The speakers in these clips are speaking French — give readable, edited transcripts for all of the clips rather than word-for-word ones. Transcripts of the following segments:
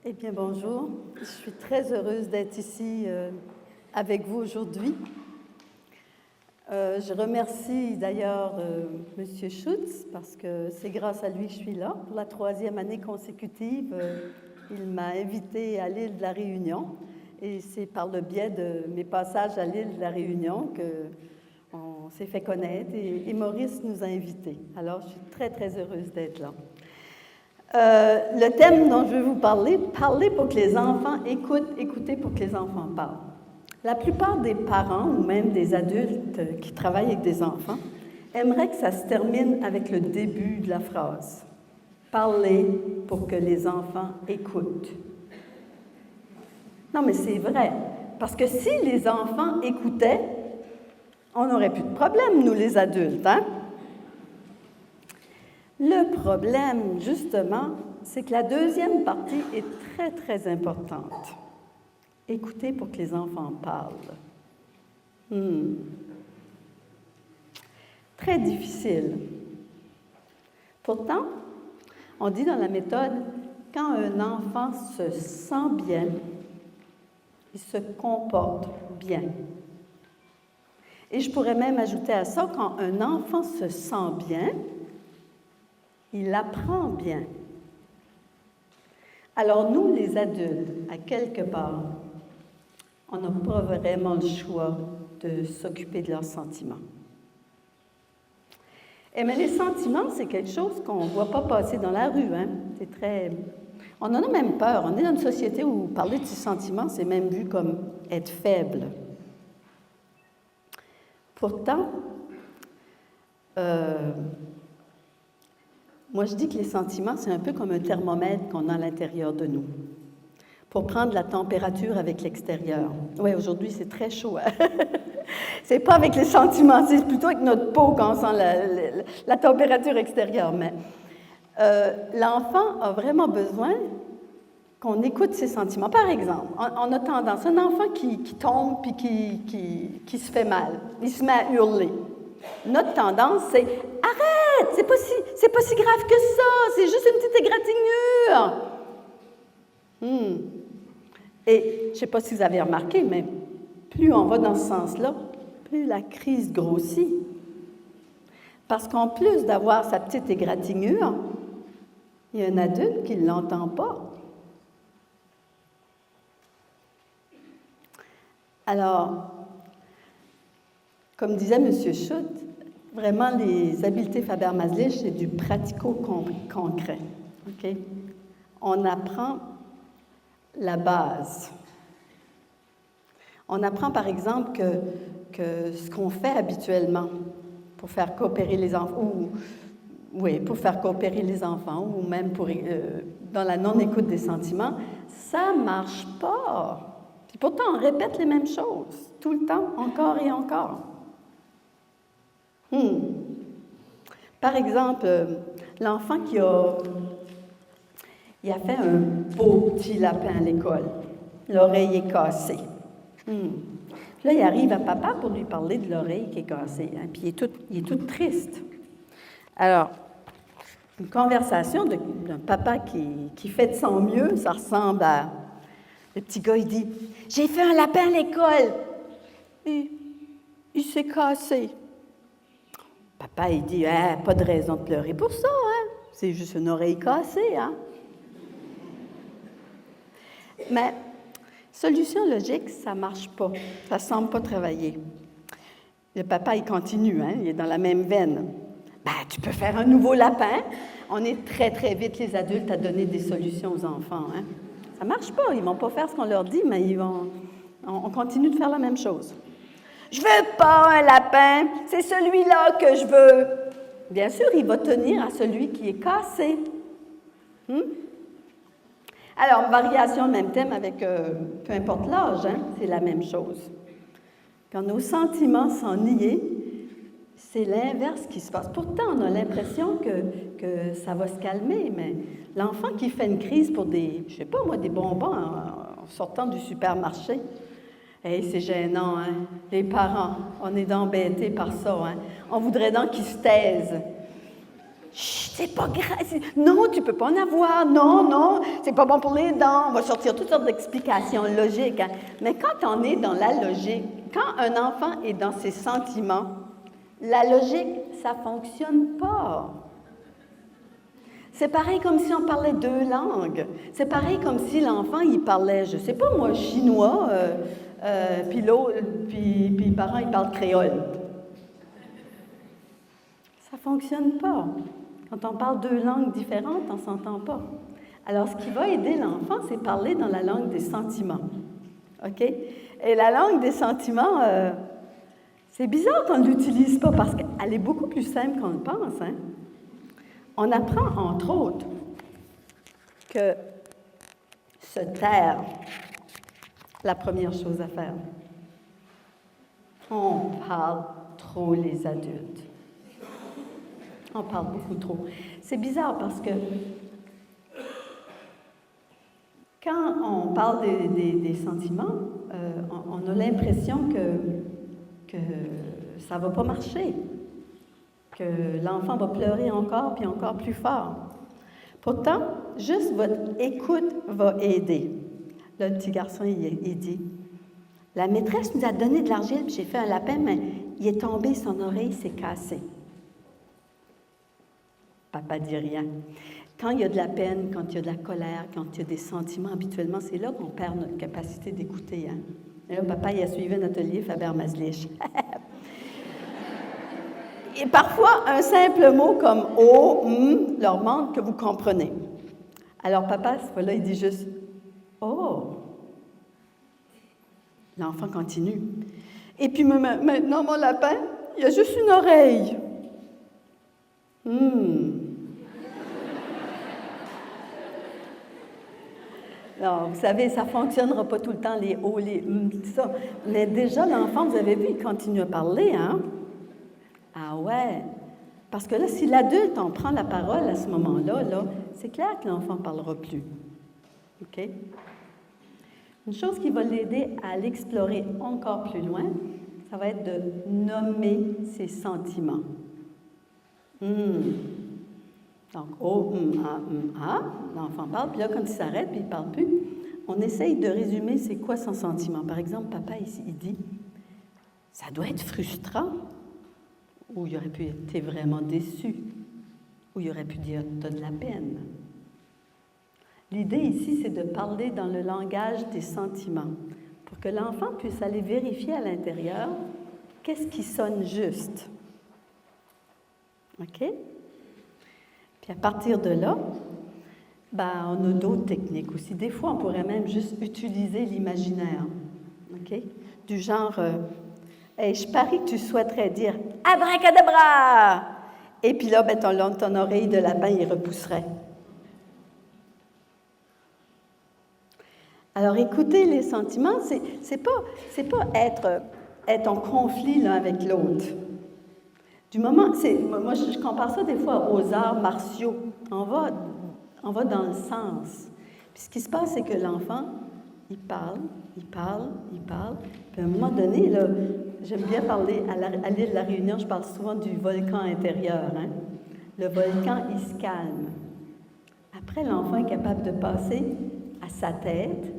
Eh bien, bonjour. Je suis très heureuse d'être ici avec vous aujourd'hui. Je remercie d'ailleurs M. Schutz parce que c'est grâce à lui que je suis là. Pour la 3e année consécutive, il m'a invitée à l'île de la Réunion et c'est par le biais de mes passages à l'île de la Réunion qu'on s'est fait connaître et Maurice nous a invités. Alors, je suis très, très heureuse d'être là. Le thème dont je vais vous parler, parler pour que les enfants écoutent, écouter pour que les enfants parlent. La plupart des parents ou même des adultes qui travaillent avec des enfants aimeraient que ça se termine avec le début de la phrase. Parler pour que les enfants écoutent. Non, mais c'est vrai, parce que si les enfants écoutaient, on n'aurait plus de problème, nous les adultes, hein? Le problème, justement, c'est que la deuxième partie est très, très importante. Écoutez pour que les enfants parlent. Très difficile. Pourtant, on dit dans la méthode, quand un enfant se sent bien, il se comporte bien. Et je pourrais même ajouter à ça, quand un enfant se sent bien, il apprend bien. Alors nous, les adultes, à quelque part, on n'a pas vraiment le choix de s'occuper de leurs sentiments. Mais les sentiments, c'est quelque chose qu'on ne voit pas passer dans la rue. Hein? C'est très... On en a même peur. On est dans une société où parler de ses sentiments, c'est même vu comme être faible. Pourtant, moi, je dis que les sentiments, c'est un peu comme un thermomètre qu'on a à l'intérieur de nous pour prendre la température avec l'extérieur. Oui, aujourd'hui, c'est très chaud. Hein? C'est pas avec les sentiments, c'est plutôt avec notre peau qu'on sent la température extérieure. Mais l'enfant a vraiment besoin qu'on écoute ses sentiments. Par exemple, on a tendance, un enfant qui tombe puis qui se fait mal, il se met à hurler. Notre tendance, c'est « Arrête! C'est pas si grave que ça! C'est juste une petite égratignure! » Et je ne sais pas si vous avez remarqué, mais plus on va dans ce sens-là, plus la crise grossit. Parce qu'en plus d'avoir sa petite égratignure, il y a un adulte qui ne l'entend pas. Alors, comme disait M. Schutz, vraiment, les habiletés Faber-Maslich, c'est du pratico-concret. Okay? On apprend la base. On apprend, par exemple, que ce qu'on fait habituellement pour faire coopérer les enfants, pour faire coopérer les enfants, ou même dans la non-écoute des sentiments, ça ne marche pas. Puis pourtant, on répète les mêmes choses, tout le temps, encore et encore. Par exemple, l'enfant il a fait un beau petit lapin à l'école. L'oreille est cassée. Là, il arrive à papa pour lui parler de l'oreille qui est cassée. Hein, puis il est tout triste. Alors, une conversation d'un papa qui fait de son mieux, ça ressemble à... Le petit gars, il dit, « J'ai fait un lapin à l'école. Et il s'est cassé. » Papa, il dit, « Pas de raison de pleurer pour ça, hein? C'est juste une oreille cassée, hein? » Mais, solution logique, ça ne marche pas. Ça ne semble pas travailler. Le papa, il continue, hein? Il est dans la même veine. « Tu peux faire un nouveau lapin. » On est très, très vite, les adultes, à donner des solutions aux enfants, hein? Ça ne marche pas. Ils ne vont pas faire ce qu'on leur dit, mais on continue de faire la même chose. « Je ne veux pas un lapin, c'est celui-là que je veux. » Bien sûr, il va tenir à celui qui est cassé. Alors, variation de même thème avec peu importe l'âge, hein, c'est la même chose. Quand nos sentiments sont niés, c'est l'inverse qui se passe. Pourtant, on a l'impression que ça va se calmer, mais l'enfant qui fait une crise pour des bonbons en sortant du supermarché, hey, c'est gênant, hein? Les parents, on est embêtés par ça, hein? On voudrait donc qu'ils se taisent. Chut, c'est pas grave. Non, tu peux pas en avoir. Non, non, c'est pas bon pour les dents. On va sortir toutes sortes d'explications logiques. Hein. Mais quand on est dans la logique, quand un enfant est dans ses sentiments, la logique, ça fonctionne pas. C'est pareil comme si on parlait deux langues. C'est pareil comme si l'enfant, il parlait, je sais pas moi, chinois, puis les parents, ils parlent créole. Ça fonctionne pas. Quand on parle deux langues différentes, on ne s'entend pas. Alors, ce qui va aider l'enfant, c'est parler dans la langue des sentiments. OK? Et la langue des sentiments, c'est bizarre qu'on ne l'utilise pas parce qu'elle est beaucoup plus simple qu'on le pense. Hein? On apprend, entre autres, que se taire, la première chose à faire. On parle trop, les adultes. On parle beaucoup trop. C'est bizarre parce que quand on parle des sentiments, on a l'impression que ça ne va pas marcher, que l'enfant va pleurer encore puis encore plus fort. Pourtant, juste votre écoute va aider. Là, le petit garçon, il dit, « La maîtresse nous a donné de l'argile, puis j'ai fait un lapin, mais il est tombé, son oreille s'est cassée. » Papa dit rien. Quand il y a de la peine, quand il y a de la colère, quand il y a des sentiments, habituellement, c'est là qu'on perd notre capacité d'écouter. Hein? Et là, papa, il a suivi un atelier Faber-Maslich. Et parfois, un simple mot comme « oh », « leur montre que vous comprenez. Alors, papa, cette fois-là, il dit juste « oh ». L'enfant continue. Et puis maintenant, mon lapin, il a juste une oreille. Alors, vous savez, ça ne fonctionnera pas tout le temps, les oh, les tout ça. Mais déjà, l'enfant, vous avez vu, il continue à parler, hein? Ah ouais. Parce que là, si l'adulte en prend la parole à ce moment-là, là, c'est clair que l'enfant ne parlera plus. OK? Une chose qui va l'aider à l'explorer encore plus loin, ça va être de nommer ses sentiments. Donc, oh, l'enfant parle, puis là, quand il s'arrête, puis il ne parle plus, on essaye de résumer c'est quoi son sentiment. Par exemple, papa, ici, il dit « ça doit être frustrant », ou il aurait pu être « t'es vraiment déçu », ou il aurait pu dire « t'as de la peine ». L'idée ici, c'est de parler dans le langage des sentiments, pour que l'enfant puisse aller vérifier à l'intérieur qu'est-ce qui sonne juste. OK? Puis à partir de là, on a d'autres techniques aussi. Des fois, on pourrait même juste utiliser l'imaginaire. OK? Du genre, hey, je parie que tu souhaiterais dire « abracadabra !» Et puis là, ton oreille de lapin, il repousserait. Alors, écouter les sentiments, c'est pas être en conflit l'un avec l'autre. Du moment, moi je compare ça des fois aux arts martiaux. On va dans le sens. Puis ce qui se passe, c'est que l'enfant, il parle. Puis à un moment donné, là, j'aime bien parler, à l'île de la Réunion, je parle souvent du volcan intérieur. Hein? Le volcan, il se calme. Après, l'enfant est capable de passer à sa tête.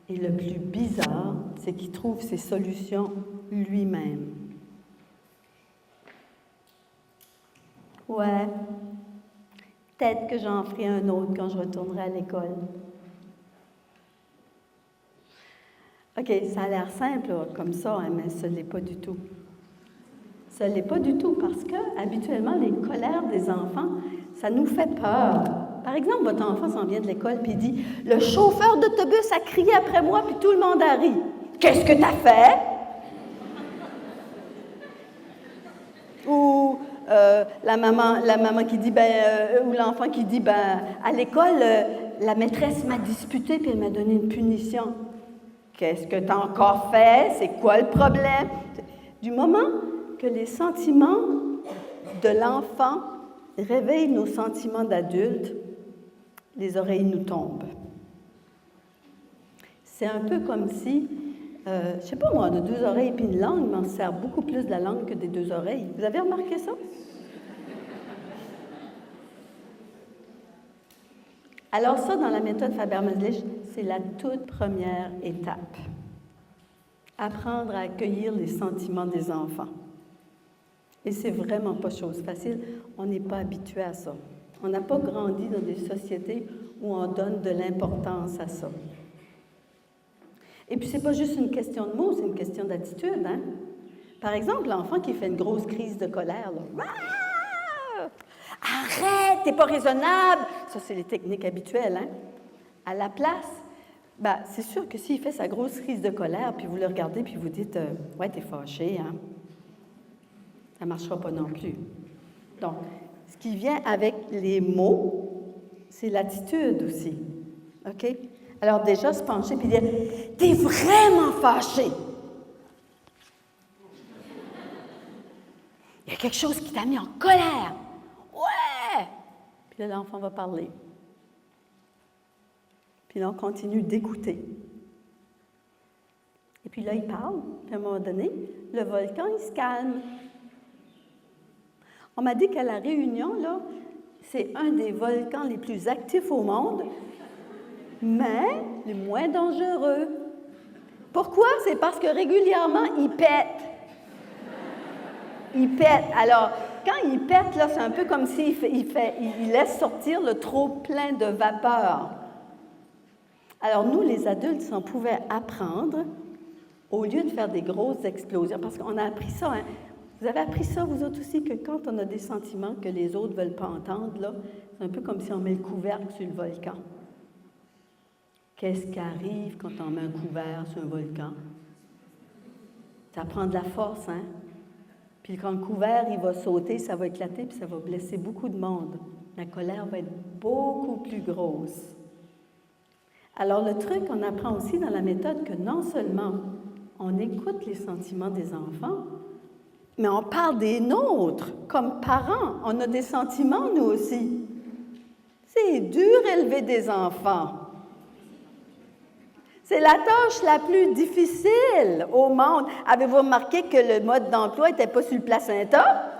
Et le plus bizarre, c'est qu'il trouve ses solutions lui-même. Ouais, peut-être que j'en ferai un autre quand je retournerai à l'école. OK, ça a l'air simple là, comme ça, hein, mais ce n'est pas du tout. Ce n'est pas du tout parce que, habituellement, les colères des enfants, ça nous fait peur. Par exemple, votre enfant s'en vient de l'école puis il dit « Le chauffeur d'autobus a crié après moi puis tout le monde a ri. Qu'est-ce que tu as fait? » Ou la maman qui dit, ou l'enfant qui dit, à l'école, la maîtresse m'a disputé puis elle m'a donné une punition. Qu'est-ce que tu as encore fait? C'est quoi le problème? Du moment que les sentiments de l'enfant réveillent nos sentiments d'adulte, les oreilles nous tombent. C'est un peu comme si, je ne sais pas moi, on a deux oreilles et une langue, mais on se sert beaucoup plus de la langue que des deux oreilles. Vous avez remarqué ça? Alors ça, dans la méthode Faber-Maslich, c'est la toute première étape. Apprendre à accueillir les sentiments des enfants. Et c'est vraiment pas chose facile. On n'est pas habitué à ça. On n'a pas grandi dans des sociétés où on donne de l'importance à ça. Et puis, c'est pas juste une question de mots, c'est une question d'attitude, hein? Par exemple, l'enfant qui fait une grosse crise de colère, là. Ah! Arrête, t'es pas raisonnable! Ça, c'est les techniques habituelles, hein? À la place, ben, c'est sûr que s'il fait sa grosse crise de colère, puis vous le regardez, puis vous dites, ouais, t'es fâché, hein? Ça ne marchera pas non plus. Donc, ce qui vient avec les mots, c'est l'attitude aussi. OK? Alors déjà, se pencher puis dire « T'es vraiment fâché! » Il y a quelque chose qui t'a mis en colère. Ouais! Puis là, l'enfant va parler. Puis là, on continue d'écouter. Et puis là, il parle. Puis à un moment donné, le volcan, il se calme. On m'a dit qu'à La Réunion, là, c'est un des volcans les plus actifs au monde, mais les moins dangereux. Pourquoi? C'est parce que régulièrement, il pète. Il pète. Alors, quand il pète, là, c'est un peu comme s'il il laisse sortir le trop plein de vapeur. Alors, nous, les adultes, si on pouvait apprendre, au lieu de faire des grosses explosions, parce qu'on a appris ça, hein? Vous avez appris ça, vous autres aussi, que quand on a des sentiments que les autres ne veulent pas entendre, là, c'est un peu comme si on met le couvercle sur le volcan. Qu'est-ce qui arrive quand on met un couvercle sur un volcan? Ça prend de la force, hein? Puis quand le couvercle, il va sauter, ça va éclater, puis ça va blesser beaucoup de monde. La colère va être beaucoup plus grosse. Alors, le truc, on apprend aussi dans la méthode que non seulement on écoute les sentiments des enfants, mais on parle des nôtres. Comme parents, on a des sentiments, nous aussi. C'est dur élever des enfants. C'est la tâche la plus difficile au monde. Avez-vous remarqué que le mode d'emploi n'était pas sur le placenta?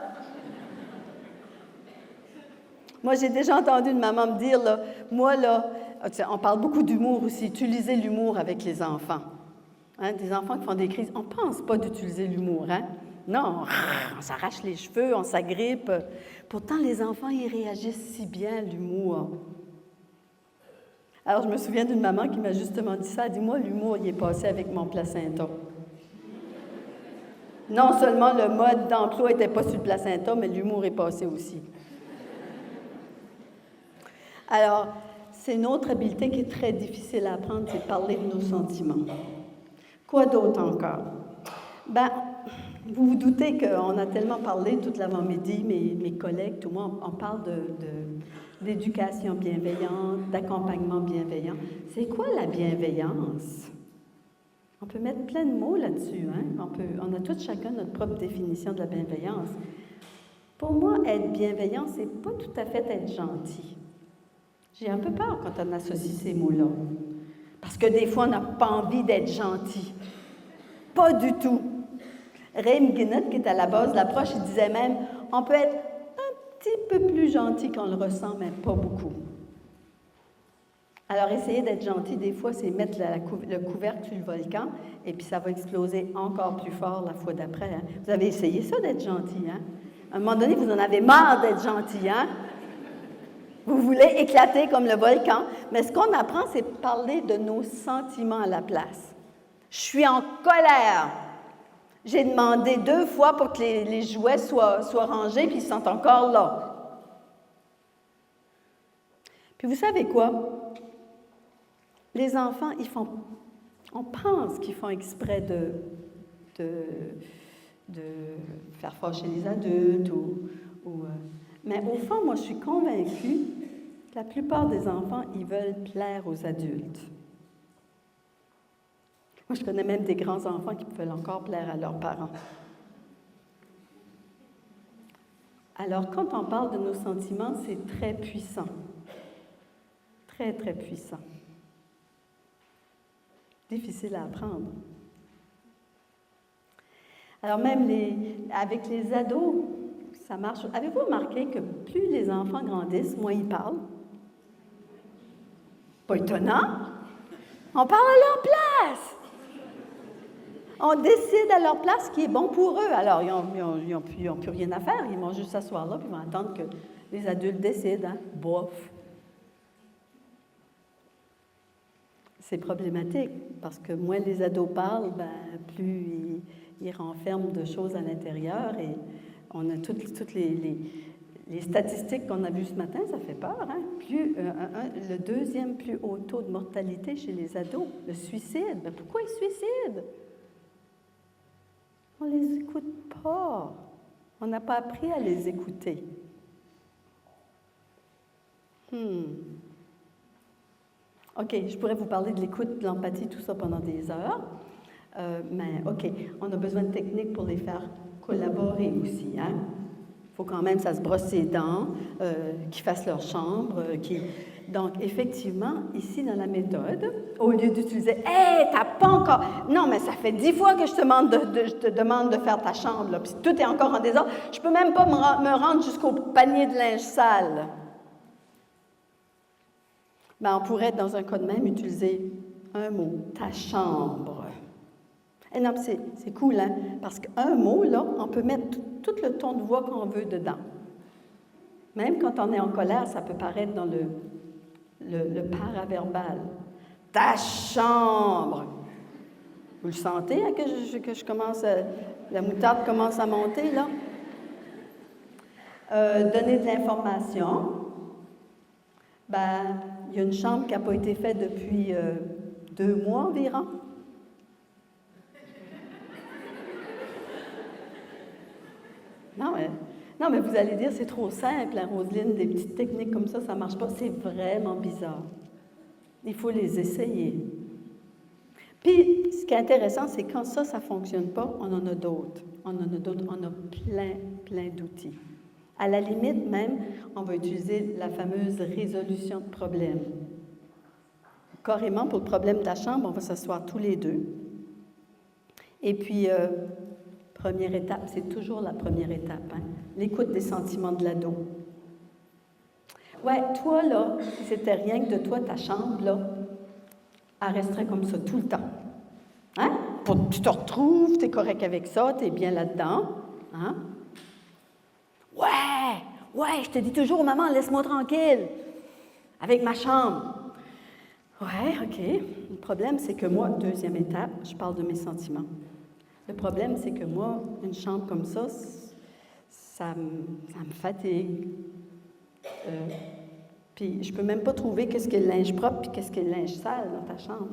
Moi, j'ai déjà entendu une maman me dire, là, moi, là, on parle beaucoup d'humour aussi, utiliser l'humour avec les enfants. Hein, des enfants qui font des crises, on ne pense pas d'utiliser l'humour, hein? Non, on s'arrache les cheveux, on s'agrippe. Pourtant, les enfants, ils réagissent si bien à l'humour. Alors, je me souviens d'une maman qui m'a justement dit ça. Elle dit, moi, l'humour, il est passé avec mon placenta. Non seulement le mode d'emploi n'était pas sur le placenta, mais l'humour est passé aussi. Alors, c'est une autre habileté qui est très difficile à apprendre, c'est de parler de nos sentiments. Quoi d'autre encore? Ben, vous vous doutez qu'on a tellement parlé toute l'avant-midi, mes collègues, tout le monde, on parle d'éducation bienveillante, d'accompagnement bienveillant. C'est quoi la bienveillance? On peut mettre plein de mots là-dessus, hein? On a tous chacun notre propre définition de la bienveillance. Pour moi, être bienveillant, c'est pas tout à fait être gentil. J'ai un peu peur quand on associe ces mots-là. Parce que des fois, on n'a pas envie d'être gentil. Pas du tout. Ray McGinnis, qui est à la base de l'approche, il disait même, on peut être un petit peu plus gentil qu'on le ressent, mais pas beaucoup. Alors, essayer d'être gentil, des fois, c'est mettre le couvercle sur le volcan, et puis ça va exploser encore plus fort la fois d'après. Hein? Vous avez essayé ça, d'être gentil, hein? À un moment donné, vous en avez marre d'être gentil, hein? Vous voulez éclater comme le volcan, mais ce qu'on apprend, c'est de parler de nos sentiments à la place. Je suis en colère. J'ai demandé 2 fois pour que les jouets soient rangés, puis ils sont encore là. Puis vous savez quoi? Les enfants, on pense qu'ils font exprès de faire fâcher les adultes, mais au fond, moi, je suis convaincue que la plupart des enfants, ils veulent plaire aux adultes. Moi, je connais même des grands-enfants qui veulent encore plaire à leurs parents. Alors, quand on parle de nos sentiments, c'est très puissant. Très, très puissant. Difficile à apprendre. Alors, même avec les ados, ça marche. Avez-vous remarqué que plus les enfants grandissent, moins ils parlent? Pas étonnant. On parle à leur place. On décide à leur place ce qui est bon pour eux. Alors, ils n'ont plus rien à faire. Ils vont juste s'asseoir là, puis ils vont attendre que les adultes décident. Hein? Bof. C'est problématique, parce que moins les ados parlent, ben, plus ils renferment de choses à l'intérieur. Et on a toutes les statistiques qu'on a vues ce matin, ça fait peur. Hein? Le deuxième plus haut taux de mortalité chez les ados, le suicide. Ben, pourquoi ils se suicident? On ne les écoute pas. On n'a pas appris à les écouter. OK, je pourrais vous parler de l'écoute, de l'empathie, tout ça pendant des heures. Mais OK, on a besoin de techniques pour les faire collaborer aussi. Hein? Il faut quand même, ça se brosse les dents, qu'ils fassent leur chambre. Donc, effectivement, ici, dans la méthode, au lieu d'utiliser « Hey, t'as pas encore... » Non, mais ça fait 10 fois que je te demande de faire ta chambre, là, puis tout est encore en désordre. Je peux même pas me rendre jusqu'au panier de linge sale. Ben, on pourrait, dans un cas de même, utiliser un mot, ta chambre. Et non, c'est cool, hein? Parce qu'un mot, là, on peut mettre tout le ton de voix qu'on veut dedans. Même quand on est en colère, ça peut paraître dans le paraverbal. Ta chambre! Vous le sentez, hein, que je commence la moutarde commence à monter, là? Donner de l'information. Ben, il y a une chambre qui n'a pas été faite depuis 2 mois environ. Non, mais vous allez dire, c'est trop simple, hein, Roselyne, des petites techniques comme ça ne marche pas. C'est vraiment bizarre. Il faut les essayer. Puis, ce qui est intéressant, c'est quand ça ne fonctionne pas, on en a d'autres. On a plein d'outils. À la limite, même, on va utiliser la fameuse résolution de problème. Carrément, pour le problème de la chambre, on va s'asseoir tous les deux. Et puis, première étape, c'est toujours la première étape, hein? L'écoute des sentiments de l'ado. Ouais, toi, là, si c'était rien que de toi, ta chambre, là, elle resterait comme ça tout le temps. Hein? Tu te retrouves, tu es correct avec ça, tu es bien là-dedans. Hein? Ouais, je te dis toujours, maman, laisse-moi tranquille, avec ma chambre. Ouais, OK. Le problème, c'est que moi, deuxième étape, je parle de mes sentiments. Le problème, c'est que moi, une chambre comme ça me fatigue. Puis je ne peux même pas trouver qu'est-ce que le linge propre puis qu'est-ce que le linge sale dans ta chambre.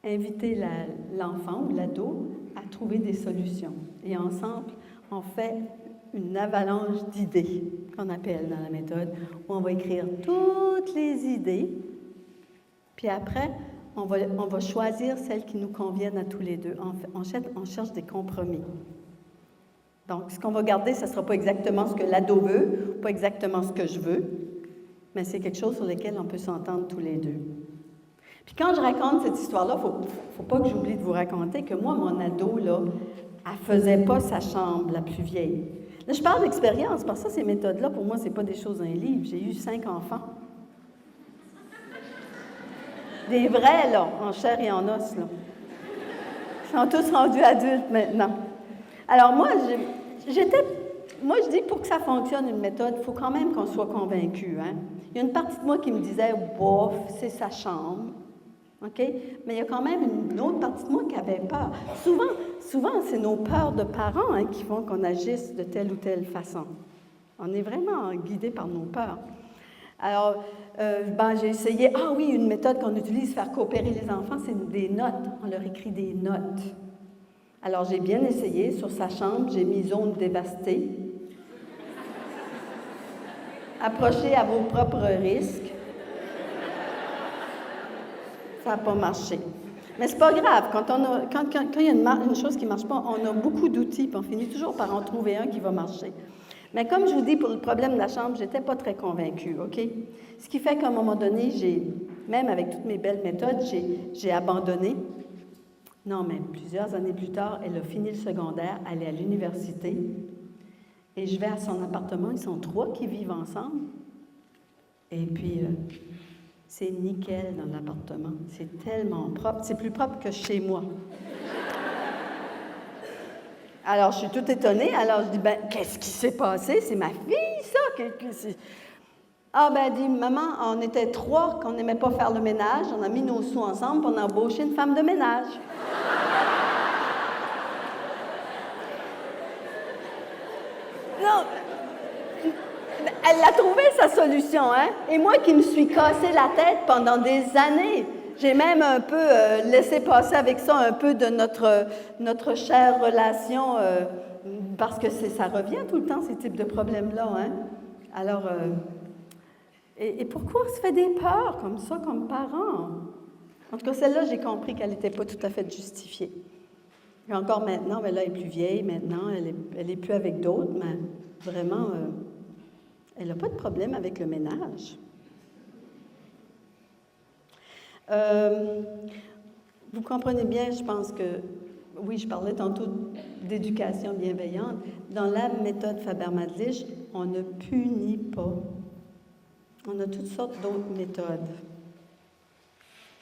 Inviter l'enfant ou l'ado à trouver des solutions. Et ensemble, on fait une avalanche d'idées, qu'on appelle dans la méthode, où on va écrire toutes les idées, puis après, on va choisir celles qui nous conviennent à tous les deux. On cherche des compromis. Donc, ce qu'on va garder, ce ne sera pas exactement ce que l'ado veut, pas exactement ce que je veux, mais c'est quelque chose sur lequel on peut s'entendre tous les deux. Puis quand je raconte cette histoire-là, il ne faut pas que j'oublie de vous raconter que moi, mon ado, là, elle ne faisait pas sa chambre la plus vieille. Là, je parle d'expérience, parce que ça, ces méthodes-là, pour moi, ce n'est pas des choses dans les livres. J'ai eu 5 enfants. Des vrais, là, en chair et en os, là. Ils sont tous rendus adultes maintenant. Alors moi, je dis pour que ça fonctionne, une méthode, il faut quand même qu'on soit convaincu. Hein? Il y a une partie de moi qui me disait, bof, c'est sa chambre. OK? Mais il y a quand même une autre partie de moi qui avait peur. Souvent c'est nos peurs de parents, hein, qui font qu'on agisse de telle ou telle façon. On est vraiment guidé par nos peurs. Alors, j'ai essayé, une méthode qu'on utilise pour faire coopérer les enfants, c'est des notes. On leur écrit des notes. Alors, j'ai bien essayé. Sur sa chambre, j'ai mis « zone dévastée ». Approchez à vos propres risques. Ça n'a pas marché. Mais c'est pas grave. Quand il y a une chose qui ne marche pas, on a beaucoup d'outils, puis on finit toujours par en trouver un qui va marcher. Mais comme je vous dis, pour le problème de la chambre, je n'étais pas très convaincue, OK? Ce qui fait qu'à un moment donné, même avec toutes mes belles méthodes, j'ai abandonné. Non, mais plusieurs années plus tard, elle a fini le secondaire, elle est à l'université, et je vais à son appartement, ils sont 3 qui vivent ensemble. Et puis, c'est nickel dans l'appartement. C'est tellement propre. C'est plus propre que chez moi. Alors, je suis toute étonnée. Alors, je dis, ben, qu'est-ce qui s'est passé? C'est ma fille, ça? Ah, ben, elle dit, maman, on était 3 qu'on n'aimait pas faire le ménage. On a mis nos sous ensemble, puis on a embauché une femme de ménage. Non, elle a trouvé sa solution, hein? Et moi qui me suis cassé la tête pendant des années, j'ai même un peu laissé passer avec ça un peu de notre chère relation, parce que ça revient tout le temps, ces types de problèmes-là, hein? Alors, et pourquoi on se fait des peurs comme ça, comme parents? En tout cas, celle-là, j'ai compris qu'elle n'était pas tout à fait justifiée. Et encore maintenant, mais là, elle est plus vieille maintenant, elle est plus avec d'autres, mais vraiment, elle n'a pas de problème avec le ménage. Vous comprenez bien, je pense que, oui, je parlais tantôt d'éducation bienveillante. Dans la méthode Faber-Madlich, on ne punit pas. On a toutes sortes d'autres méthodes.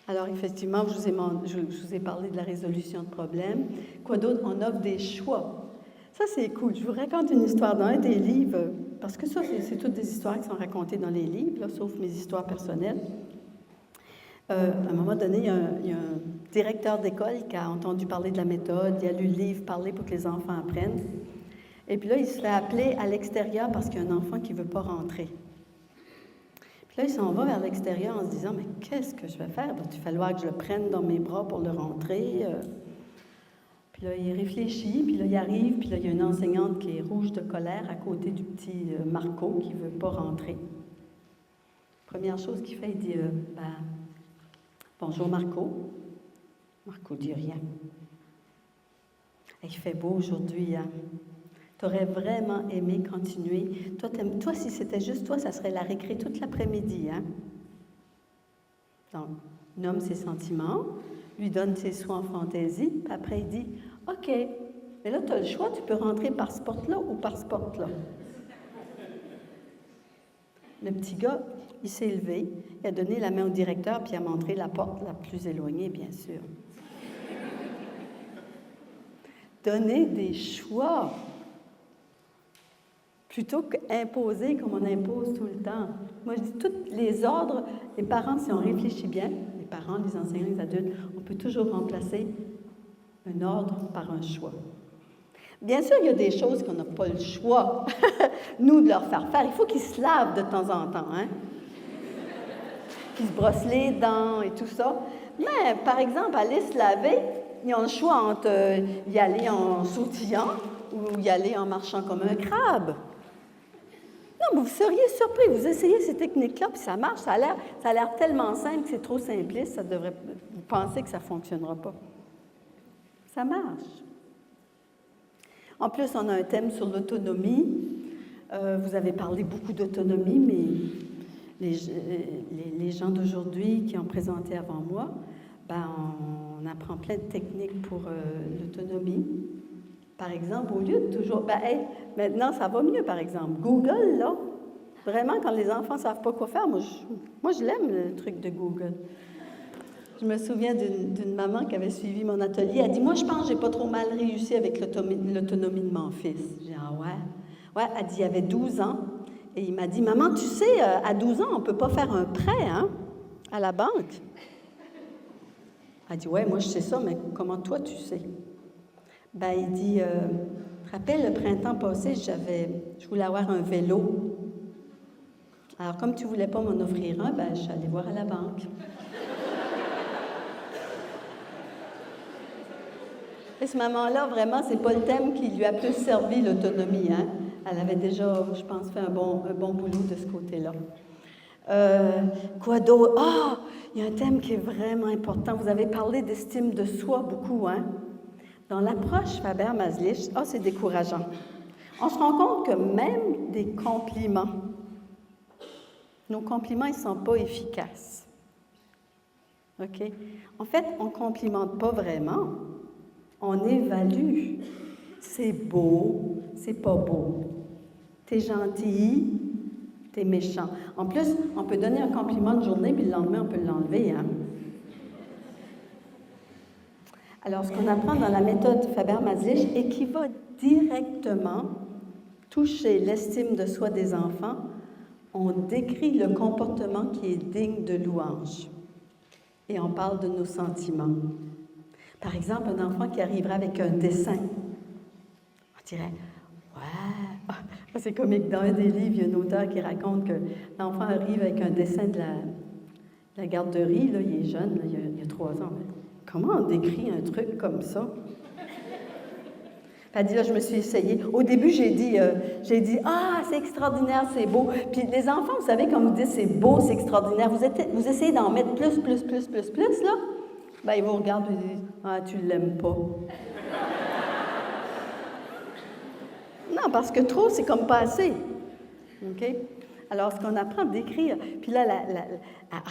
Alors, effectivement, je vous ai parlé de la résolution de problèmes. Quoi d'autre? On offre des choix. Ça, c'est cool. Je vous raconte une histoire dans un des livres, parce que ça, c'est toutes des histoires qui sont racontées dans les livres, là, sauf mes histoires personnelles. À un moment donné, il y a un directeur d'école qui a entendu parler de la méthode, il a lu le livre « Parler pour que les enfants apprennent ». Et puis là, il se fait appeler à l'extérieur parce qu'il y a un enfant qui ne veut pas rentrer. Puis là, il s'en va vers l'extérieur en se disant « Mais qu'est-ce que je vais faire? Il va falloir que je le prenne dans mes bras pour le rentrer. » Puis là, il réfléchit, puis là, il arrive, puis là, il y a une enseignante qui est rouge de colère à côté du petit Marco qui ne veut pas rentrer. Première chose qu'il fait, il dit bonjour Marco. Marco dit rien. Il fait beau aujourd'hui, hein? Tu aurais vraiment aimé continuer. Toi, si c'était juste toi, ça serait la récré toute l'après-midi, hein? Donc, nomme ses sentiments, lui donne ses soins en fantaisie, puis après il dit « OK, mais là, tu as le choix, tu peux rentrer par ce porte-là ou par ce porte-là. » Le petit gars, il s'est levé, il a donné la main au directeur, puis il a montré la porte la plus éloignée, bien sûr. Donner des choix plutôt qu'imposer comme on impose tout le temps. Moi, je dis, tous les ordres, les parents, si on réfléchit bien, les parents, les enseignants, les adultes, on peut toujours remplacer un ordre par un choix. Bien sûr, il y a des choses qu'on n'a pas le choix, nous, de leur faire faire. Il faut qu'ils se lavent de temps en temps, hein? Qu'ils se brossent les dents et tout ça. Mais, par exemple, aller se laver, ils ont le choix entre y aller en sautillant ou y aller en marchant comme un crabe. Non, mais vous seriez surpris. Vous essayez ces techniques-là, puis ça marche. Ça a l'air tellement simple que c'est trop simpliste. Vous pensez que ça ne fonctionnera pas. Ça marche. En plus, on a un thème sur l'autonomie. Vous avez parlé beaucoup d'autonomie, mais les gens d'aujourd'hui qui ont présenté avant moi, on apprend plein de techniques pour l'autonomie. Par exemple, au lieu de toujours... maintenant, ça va mieux, par exemple. Google, là, vraiment, quand les enfants ne savent pas quoi faire, moi, je l'aime, le truc de Google. Je me souviens d'une maman qui avait suivi mon atelier. Elle dit, moi, je pense que j'ai pas trop mal réussi avec l'autonomie de mon fils. J'ai dit, ah ouais? Ouais, elle dit, il avait 12 ans. Et il m'a dit, maman, tu sais, à 12 ans, on ne peut pas faire un prêt, hein, à la banque. Elle dit, ouais, moi, je sais ça, mais comment toi, tu sais? Il dit, rappelle, le printemps passé, je voulais avoir un vélo. Alors, comme tu ne voulais pas m'en offrir un, je suis allée voir à la banque. Et ce maman-là, vraiment, c'est pas le thème qui lui a plus servi, l'autonomie, hein? Elle avait déjà, je pense, fait un bon boulot de ce côté-là. Quoi d'autre? Ah! Il y a un thème qui est vraiment important. Vous avez parlé d'estime de soi beaucoup, hein? Dans l'approche Faber-Madlich, c'est décourageant. On se rend compte que même des compliments, nos compliments, ils ne sont pas efficaces. OK? En fait, on ne complimente pas vraiment. On évalue. C'est beau, c'est pas beau. T'es gentil, T'es méchant. En plus, on peut donner un compliment de journée, puis le lendemain, on peut l'enlever, hein? Alors, ce qu'on apprend dans la méthode Faber-Maslich et qui va directement toucher l'estime de soi des enfants, on décrit le comportement qui est digne de louange. Et on parle de nos sentiments. Par exemple, un enfant qui arriverait avec un dessin. On dirait, ouais, c'est comique. Dans un des livres, il y a un auteur qui raconte que l'enfant arrive avec un dessin de la garderie, là, il est jeune, là, il y a 3 ans. Comment on décrit un truc comme ça? Elle dit, là, je me suis essayée. Au début, j'ai dit, ah, c'est extraordinaire, c'est beau. Puis les enfants, vous savez, quand vous dites c'est beau, c'est extraordinaire, vous essayez d'en mettre plus, là. Bien, ils vous regardent et disent, ah, tu l'aimes pas. Non, parce que trop, c'est comme pas assez. OK? Alors, ce qu'on apprend d'écrire, puis là, elle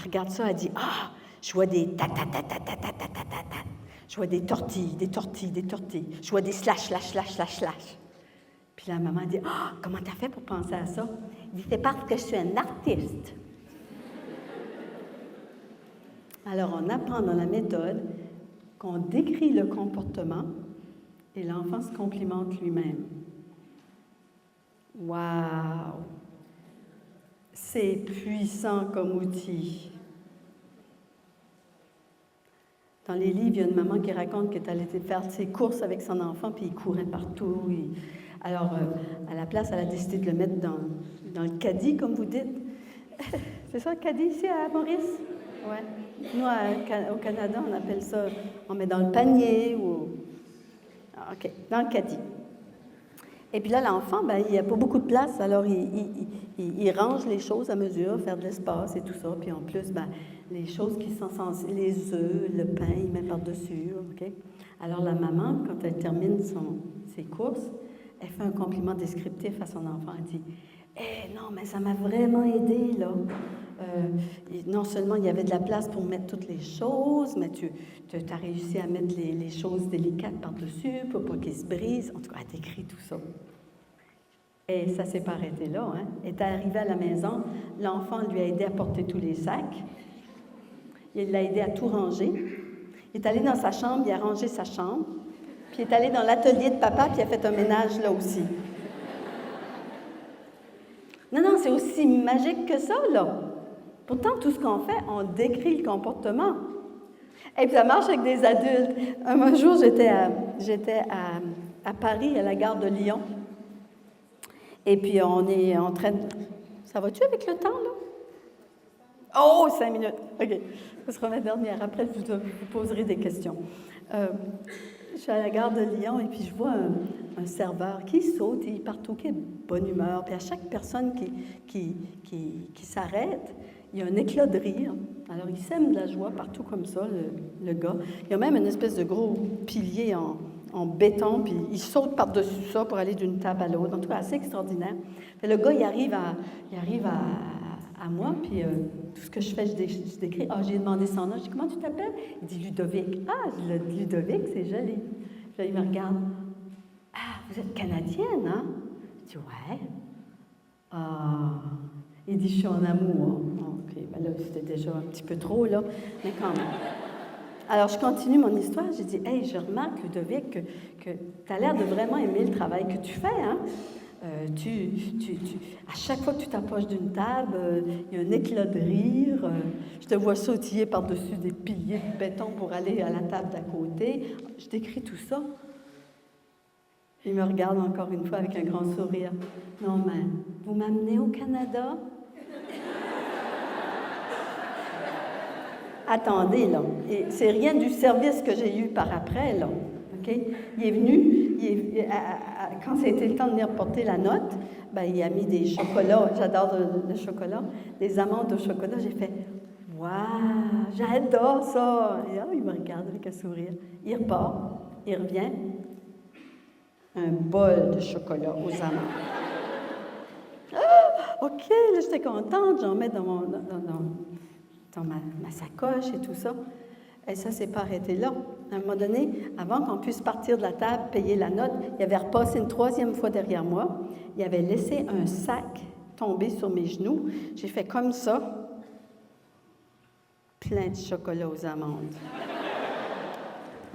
regarde ça, elle dit, ah, je vois des ta-ta-ta-ta-ta-ta-ta-ta-ta. Je vois des tortilles. Je vois des slash. Puis la maman dit, ah, comment t'as fait pour penser à ça? Il dit, c'est parce que je suis un artiste. Alors, on apprend dans la méthode qu'on décrit le comportement et l'enfant se complimente lui-même. Wow! C'est puissant comme outil. Dans les livres, il y a une maman qui raconte qu'elle est allée faire ses courses avec son enfant, puis il courait partout. Alors, à la place, elle a décidé de le mettre dans le caddie, comme vous dites. C'est ça, le caddie, ici, à Maurice? Oui. Nous, au Canada, on appelle ça, on met dans le panier ou... OK, dans le caddie. Et puis là, l'enfant, ben, il n'y a pas beaucoup de place, alors il range les choses à mesure, faire de l'espace et tout ça. Puis en plus, ben, les choses qui sont censées, les œufs, le pain, il met par-dessus. OK? Alors la maman, quand elle termine ses courses, elle fait un compliment descriptif à son enfant. Elle dit, « Eh, non, mais ça m'a vraiment aidé, là. Non seulement il y avait de la place pour mettre toutes les choses, mais tu as réussi à mettre les choses délicates par-dessus pour pas qu'ils se brisent. » En tout cas, elle décrit tout ça. Et ça ne s'est pas arrêté là. Hein? Elle est arrivée à la maison, l'enfant lui a aidé à porter tous les sacs. Il l'a aidé à tout ranger. Il est allé dans sa chambre, il a rangé sa chambre. Puis il est allé dans l'atelier de papa, puis il a fait un ménage là aussi. Non, c'est aussi magique que ça, là. Pourtant, tout ce qu'on fait, on décrit le comportement. Et puis ça marche avec des adultes. Un jour, j'étais à Paris, à la gare de Lyon. Et puis on est en train de... Ça va-tu avec le temps, là? Oh, 5 minutes. OK. Ce sera ma dernière. Après, je vous poserai des questions. Je suis à la gare de Lyon et puis je vois un serveur qui saute et partout, qui est de bonne humeur. Puis à chaque personne qui s'arrête, il y a un éclat de rire. Alors, il sème de la joie partout comme ça, le gars. Il y a même une espèce de gros pilier en béton, puis il saute par-dessus ça pour aller d'une table à l'autre. En tout cas, assez extraordinaire. Puis le gars, il arrive à moi, puis tout ce que je fais, je décris. Ah, j'ai demandé son nom. Je dis, comment tu t'appelles? Il dit Ludovic. Ah, Ludovic, c'est joli. Puis là, il me regarde. Ah, vous êtes Canadienne, hein? Je dis, ouais. Ah. Il dit, je suis en amour. OK, ben là, c'était déjà un petit peu trop, là. Mais quand même. Alors, je continue mon histoire. J'ai dit, hey, je remarque, Ludovic, que tu as l'air de vraiment aimer le travail que tu fais, hein? À chaque fois que tu t'approches d'une table, il y a un éclat de rire. Je te vois sautiller par-dessus des piliers de béton pour aller à la table d'à côté. Je décris tout ça. Il me regarde encore une fois avec un grand sourire. Non, mais vous m'amenez au Canada? Attendez, là. Et c'est rien du service que j'ai eu par après, là. OK? Il est venu, quand c'était le temps de venir porter la note, ben, il a mis des chocolats, j'adore le chocolat, des amandes au chocolat. J'ai fait « Waouh, j'adore ça! » Et il me regarde avec un sourire. Il repart, il revient, un bol de chocolat aux amandes. Ah, OK, là, j'étais contente, j'en mets dans ma sacoche et tout ça. Et ça ne s'est pas arrêté là. À un moment donné, avant qu'on puisse partir de la table, payer la note, il avait repassé une 3e fois derrière moi. Il avait laissé un sac tombée sur mes genoux. J'ai fait comme ça, plein de chocolat aux amandes.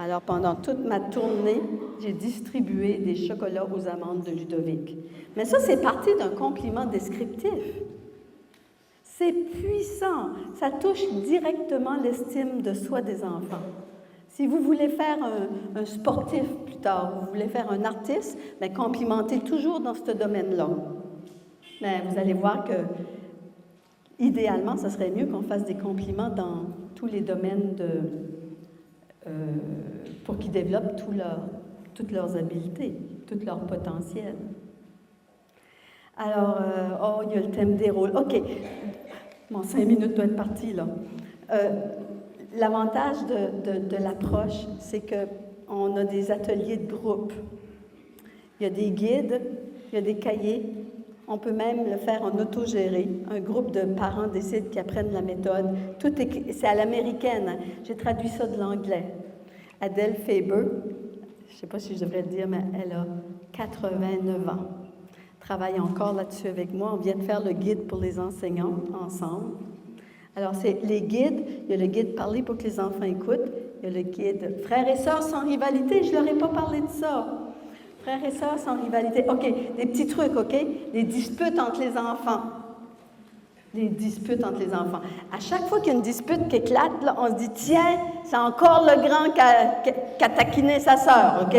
Alors, pendant toute ma tournée, j'ai distribué des chocolats aux amandes de Ludovic. Mais ça, c'est parti d'un compliment descriptif. C'est puissant. Ça touche directement l'estime de soi des enfants. Si vous voulez faire un sportif plus tard, vous voulez faire un artiste, bien, complimentez toujours dans ce domaine-là. Mais vous allez voir que, idéalement, ce serait mieux qu'on fasse des compliments dans tous les domaines pour qu'ils développent toutes leurs habiletés, tout leur potentiel. Alors, il y a le thème des rôles. OK. Bon, 5 minutes doit être parti, là. L'avantage de l'approche, c'est qu'on a des ateliers de groupe. Il y a des guides, il y a des cahiers. On peut même le faire en autogéré. Un groupe de parents décide qu'ils apprennent la méthode. C'est à l'américaine. Hein. J'ai traduit ça de l'anglais. Adèle Faber, je ne sais pas si je devrais le dire, mais elle a 89 ans. Travaille encore là-dessus avec moi. On vient de faire le guide pour les enseignants ensemble. Alors, c'est les guides. Il y a le guide « Parler pour que les enfants écoutent ». Il y a le guide « Frères et sœurs sans rivalité ». Je ne leur ai pas parlé de ça. Frères et sœurs sans rivalité. OK, des petits trucs, OK? Les disputes entre les enfants. Les disputes entre les enfants. À chaque fois qu'il y a une dispute qui éclate, là, on se dit « Tiens, c'est encore le grand qui a taquiné sa sœur, OK? »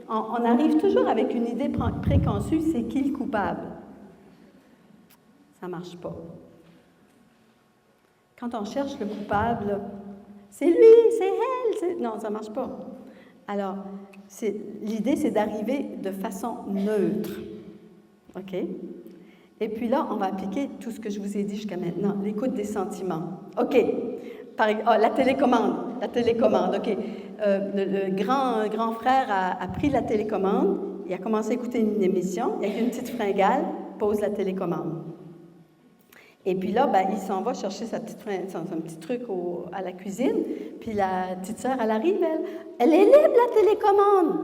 On arrive toujours avec une idée préconçue, c'est qui le coupable? Ça ne marche pas. Quand on cherche le coupable, c'est lui, c'est elle, non, ça ne marche pas. Alors, l'idée, c'est d'arriver de façon neutre. OK? Et puis là, on va appliquer tout ce que je vous ai dit jusqu'à maintenant, l'écoute des sentiments. OK. La télécommande, OK. Le grand frère a pris la télécommande, il a commencé à écouter une émission, avec une petite fringale, pose la télécommande. Et puis là, il s'en va chercher son petit truc à la cuisine, puis la petite sœur, elle arrive, elle est libre, la télécommande!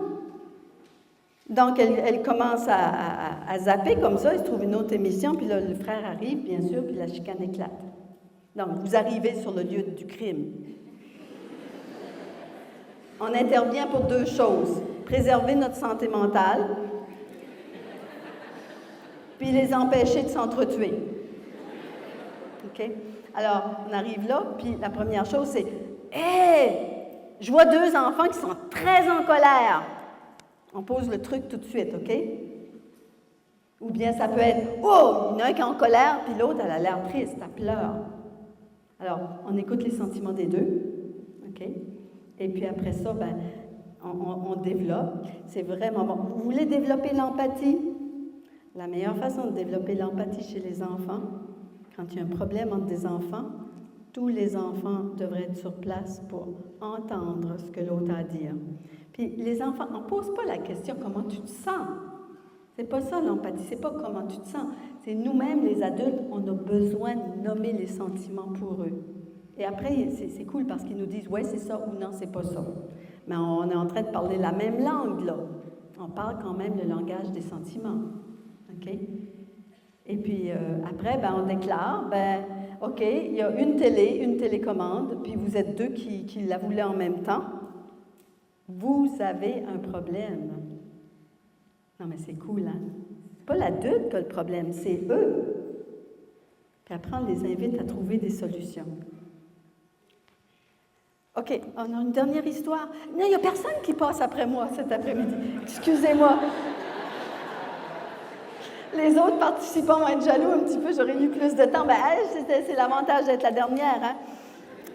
Donc, elle commence à zapper comme ça, il se trouve une autre émission, puis là, le frère arrive, bien sûr, puis la chicane éclate. Donc, vous arrivez sur le lieu du crime. On intervient pour 2 choses. Préserver notre santé mentale, puis les empêcher de s'entretuer. OK? Alors, on arrive là, puis la première chose, c'est « Hey! Je vois 2 enfants qui sont très en colère. » On pose le truc tout de suite, OK? Ou bien ça peut être « Oh! Il y en a un qui est en colère, puis l'autre, elle a l'air triste, elle pleure. » Alors, on écoute les sentiments des 2, OK? Et puis après ça, on développe. C'est vraiment bon. Vous voulez développer l'empathie? La meilleure façon de développer l'empathie chez les enfants, quand il y a un problème entre des enfants, tous les enfants devraient être sur place pour entendre ce que l'autre a à dire. Puis les enfants, on ne pose pas la question « Comment tu te sens? » C'est pas ça l'empathie, c'est pas comment tu te sens. C'est nous-mêmes, les adultes, on a besoin de nommer les sentiments pour eux. Et après, c'est cool parce qu'ils nous disent « Ouais, c'est ça » ou « Non, c'est pas ça ». Mais on est en train de parler la même langue, là. On parle quand même le langage des sentiments. OK? Et puis après, on déclare, OK, il y a une télécommande, puis vous êtes 2 qui la voulaient en même temps. Vous avez un problème. Non, mais c'est cool, hein? C'est pas l'adulte qui a le problème, c'est eux. Puis après, on les invite à trouver des solutions. OK, on a une dernière histoire. Non, il n'y a personne qui passe après moi cet après-midi. Excusez-moi. Les autres participants vont être jaloux un petit peu, j'aurais eu plus de temps. C'est l'avantage d'être la dernière, hein?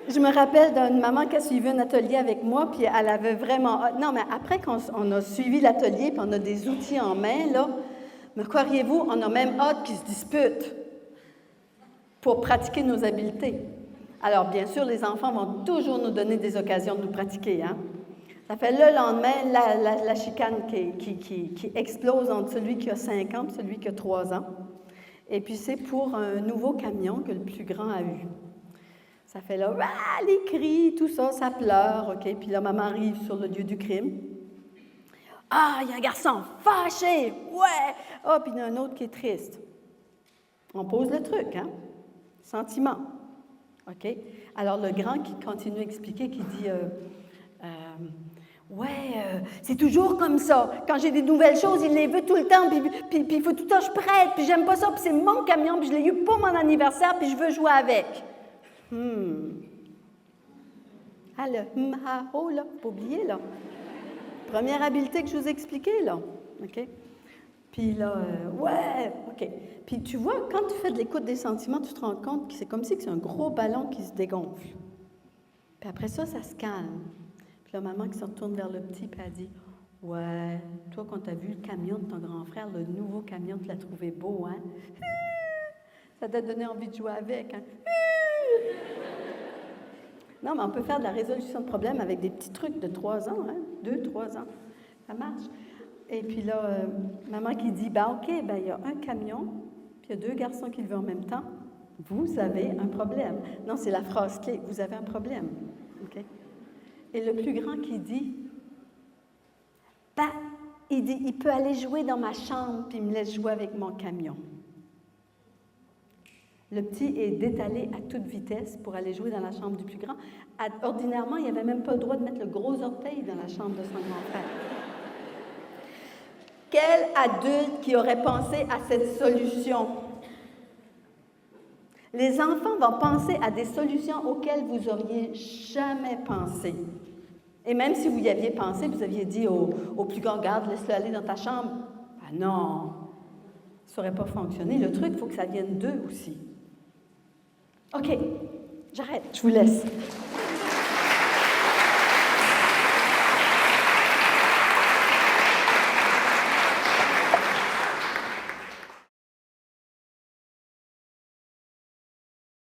Je me rappelle d'une maman qui a suivi un atelier avec moi, puis elle avait vraiment... Non, mais après qu'on a suivi l'atelier, puis on a des outils en main, là, me croiriez-vous, on a même hâte qu'ils se disputent pour pratiquer nos habiletés. Alors, bien sûr, les enfants vont toujours nous donner des occasions de nous pratiquer, hein? Ça fait le lendemain, la chicane qui explose entre celui qui a 5 ans et celui qui a 3 ans. Et puis, c'est pour un nouveau camion que le plus grand a eu. Ça fait là, les cris, tout ça, ça pleure, OK? Puis la maman arrive sur le lieu du crime. Ah, il y a un garçon fâché, ouais! Ah, puis il y en a un autre qui est triste. On pose le truc, hein? Sentiment. OK? Alors, le grand qui continue à expliquer, qui dit ouais, c'est toujours comme ça. Quand j'ai des nouvelles choses, il les veut tout le temps, puis il faut tout le temps que je prête, puis j'aime pas ça, puis c'est mon camion, puis je l'ai eu pour mon anniversaire, puis je veux jouer avec. Ah, le ah, oh, là, pas oublier, là. Première habileté que je vous ai expliquée, là. OK? Puis là, ouais, OK. Puis tu vois, quand tu fais de l'écoute des sentiments, tu te rends compte que c'est comme si c'est un gros ballon qui se dégonfle. Puis après ça, ça se calme. Puis la maman qui se retourne vers le petit, puis elle dit, ouais, toi, quand tu as vu le camion de ton grand frère, le nouveau camion, tu l'as trouvé beau, hein? Ça t'a donné envie de jouer avec, hein? Non, mais on peut faire de la résolution de problèmes avec des petits trucs de 3 ans, hein? 2, 3 ans. Ça marche. Et puis là, maman qui dit, OK, il y a un camion, puis il y a 2 garçons qui le veulent en même temps. Vous avez un problème. Non, c'est la phrase clé. Vous avez un problème. OK? Et le plus grand qui dit, il dit, il peut aller jouer dans ma chambre, puis il me laisse jouer avec mon camion. Le petit est détalé à toute vitesse pour aller jouer dans la chambre du plus grand. Ordinairement, il n'avait même pas le droit de mettre le gros orteil dans la chambre de son grand frère. Quel adulte qui aurait pensé à cette solution? Les enfants vont penser à des solutions auxquelles vous n'auriez jamais pensé. Et même si vous y aviez pensé, vous aviez dit au plus grand, garde, laisse-le aller dans ta chambre. Ah non, ça n'aurait pas fonctionné. Le truc, il faut que ça vienne d'eux aussi. OK, j'arrête, je vous laisse.